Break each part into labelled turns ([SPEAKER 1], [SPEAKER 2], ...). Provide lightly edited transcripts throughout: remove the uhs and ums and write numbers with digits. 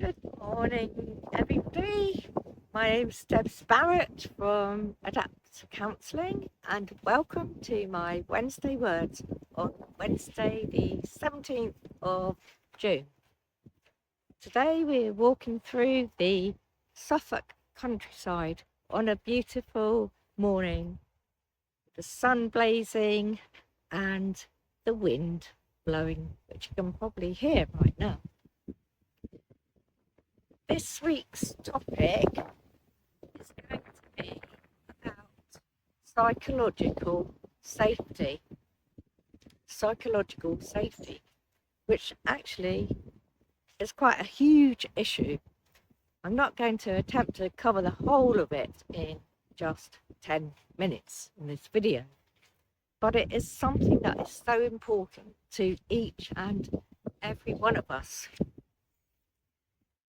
[SPEAKER 1] Good morning, everybody. My name's Deb Barrett from Adapt Counselling, and welcome to my Wednesday Words on Wednesday, the 17th of June. Today we're walking through the Suffolk countryside on a beautiful morning, the sun blazing and the wind blowing, which you can probably hear right now. This week's topic is going to be about psychological safety. Psychological safety, which actually is quite a huge issue. I'm not going to attempt to cover the whole of it in just 10 minutes in this video, but it is something that is so important to each and every one of us.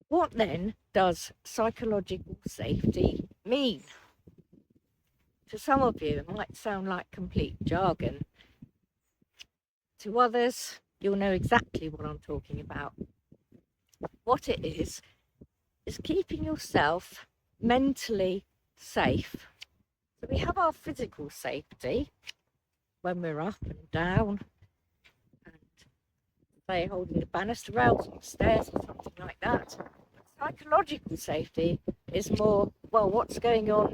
[SPEAKER 1] What then does psychological safety mean? To some of you, it might sound like complete jargon. To others, you'll know exactly what I'm talking about. What it is keeping yourself mentally safe. So we have our physical safety when we're up and down and say holding the banister rails on the stairs or something like that. Psychological safety is more, well, what's going on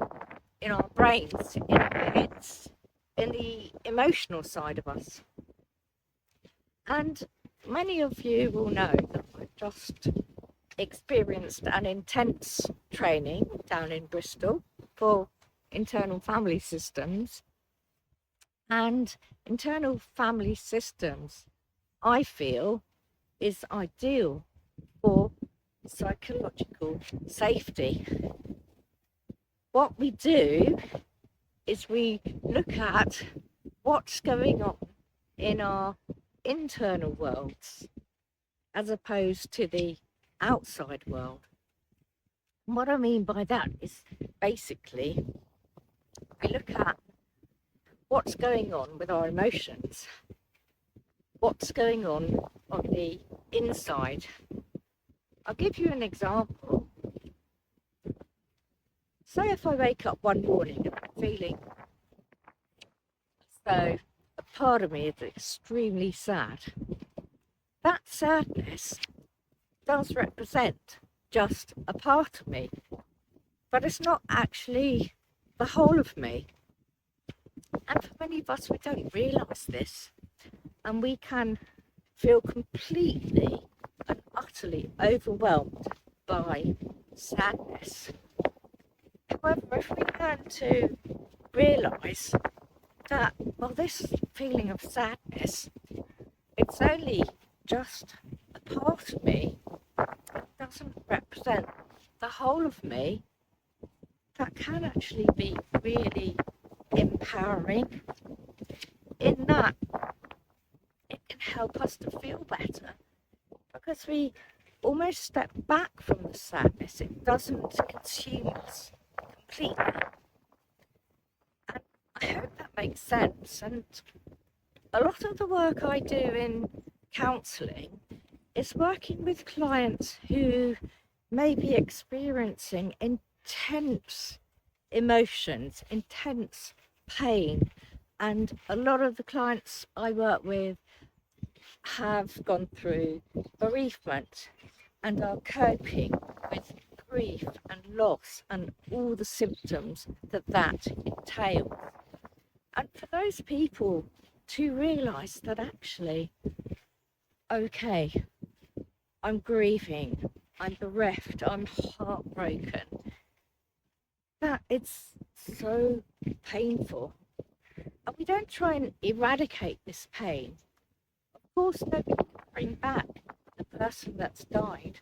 [SPEAKER 1] in our brains, in our heads, in the emotional side of us. And many of you will know that I've just experienced an intense training down in Bristol for internal family systems. And internal family systems, I feel, is ideal for psychological safety. What we do is we look at what's going on in our internal worlds as opposed to the outside world. And what I mean by that is basically we look at what's going on with our emotions, what's going on the inside. I'll give you an example. Say if I wake up one morning and I'm feeling as though a part of me is extremely sad. That sadness does represent just a part of me, but it's not actually the whole of me. And for many of us, we don't realise this, and we can feel completely and utterly overwhelmed by sadness. However, if we learn to realise that, well, this feeling of sadness, it's only just a part of me, it doesn't represent the whole of me, that can actually be really empowering in that it can help us to feel better because we almost step back from the sadness. It doesn't consume us completely. And I hope that makes sense. And a lot of the work I do in counselling is working with clients who may be experiencing intense emotions, intense pain, and a lot of the clients I work with have gone through bereavement and are coping with grief and loss and all the symptoms that entails. And for those people to realise that actually, okay, I'm grieving, I'm bereft, I'm heartbroken, that it's so painful. And we don't try and eradicate this pain. Of course, nobody can bring back the person that's died.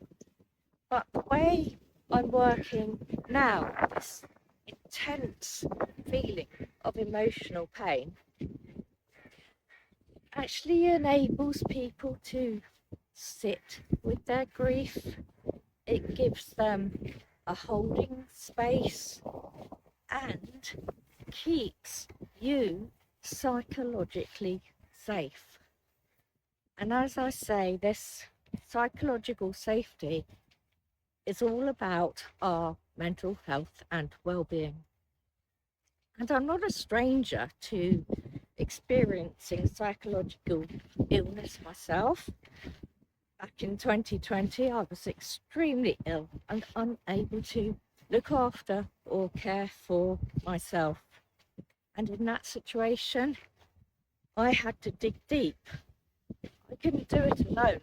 [SPEAKER 1] But the way I'm working now, this intense feeling of emotional pain, actually enables people to sit with their grief. It gives them a holding space and keeps you psychologically safe. And as I say, this psychological safety is all about our mental health and well-being. And I'm not a stranger to experiencing psychological illness myself. Back in 2020, I was extremely ill and unable to look after or care for myself. And in that situation, I had to dig deep. I couldn't do it alone.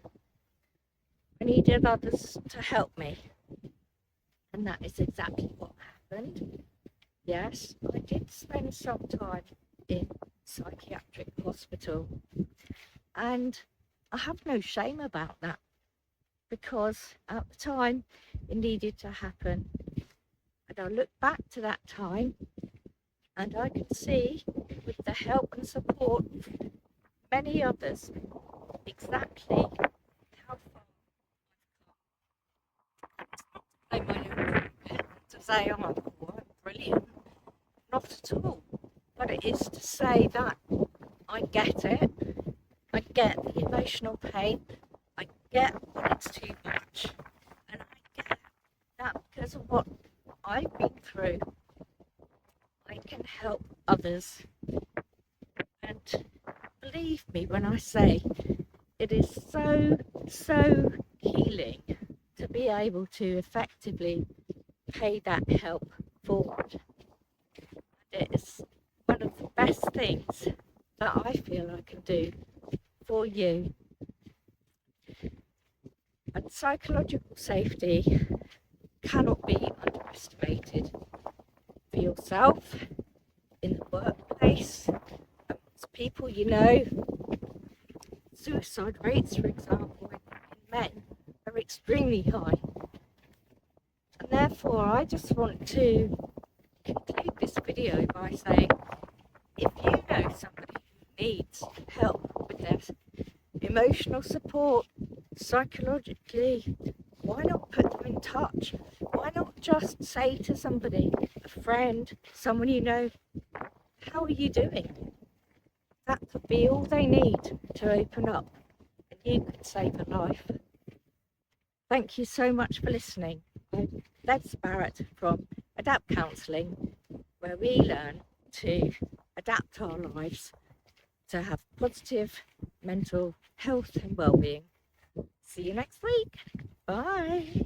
[SPEAKER 1] I needed others to help me. And that is exactly what happened. Yes, I did spend some time in psychiatric hospital. And I have no shame about that, because at the time it needed to happen. And I look back to that time and I can see, with the help and support of many others, exactly how far I've come. It's not to play my own trumpet, to say, oh, I'm brilliant, not at all. But it is to say that I get it, I get the emotional pain, I get when it's too much, and I get that because of what I've been through, I can help others. And believe me when I say it is so healing to be able to effectively pay that help forward. It is one of the best things that I feel I can do for you. And psychological safety cannot be underestimated for yourself, in the workplace, amongst people you know. Suicide rates, for example, in men are extremely high. And therefore, I just want to conclude this video by saying, if you know somebody who needs help with their emotional support, psychologically, why not put them in touch? Why not just say to somebody, a friend, someone you know, how are you doing? That could be all they need to open up, and you could save a life. Thank you so much for listening. I'm Les Barrett from Adapt Counselling, where we learn to adapt our lives to have positive mental health and well-being. See you next week. Bye.